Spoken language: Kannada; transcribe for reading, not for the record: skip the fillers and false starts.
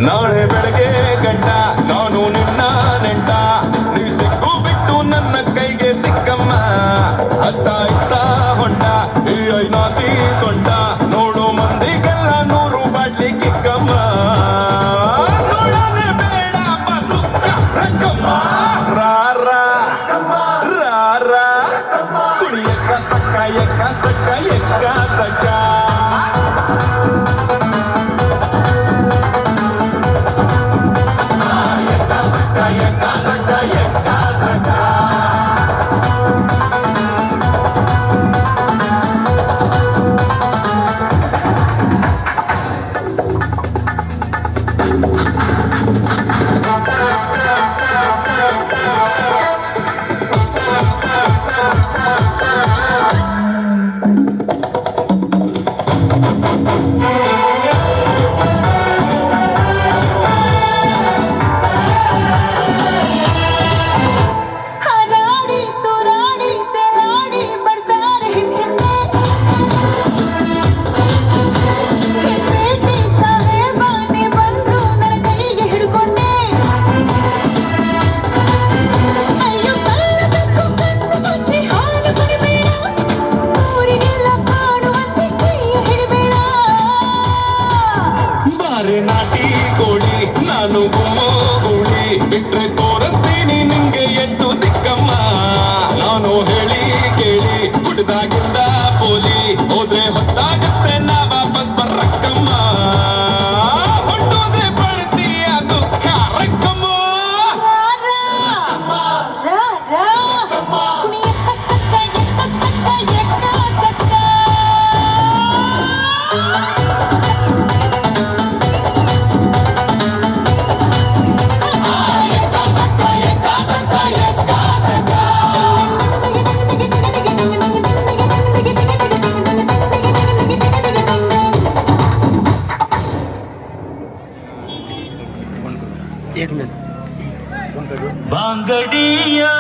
ನಾಳೆ ಬೆಳಗ್ಗೆ ಗಂಟ ನಾನು ನಿನ್ನ ನೆಂಟ ನೀ ಸಿಕ್ಕು ಬಿಟ್ಟು ನನ್ನ ಕೈಗೆ ಸಿಕ್ಕಮ್ಮ ಅತ್ತ ಇತ್ತ ಹೊಂಟ ಈ ಐನಾತಿ ಸೊಂಟ ನೋಡು ಮಂದಿಗೆಲ್ಲ 100 ಬಾಟ್ಲಿ ಕಿಕ್ಕಮ್ಮ ಸುಳ್ಳನೆ ಬೇಡ ಬಸುಕ್ಕ ರಕ್ಕಮ್ಮ ರಾರ ರಾರ ಕುಡಿಯಕ್ಕ ಸಕ್ಕ ಎಕ್ಕ ಸಕ್ಕ ಎಕ್ಕ ಸಕ್ಕ ನಾಟಿ ಕೋಳಿ ನಾನು ಗುಮ್ಮೋ ಗೂಳಿ ಬಿಟ್ರೆ ತೋರಿಸ್ತೀನಿ ನಿಂಗೆ ಎಟ್ಟು ದಿಕ್ಕಮ್ಮ ನಾನು ಹೇಳಿ ಕೇಳಿ ಕುಡ್ದಾಗಿಂದ ಪೋಲಿ ಹೋದ್ರೆ ಹೊತ್ತಾಗುತ್ತೆ ನಾ ವಾಪಸ್ ಬರ್ರಕ್ಕಮ್ಮ ಹೊಟ್ಟೋದ್ರೆ ಪಡ್ತೀಯ ದುಃಖ ರಕ್ಕಮ್ಮ बांगड़िया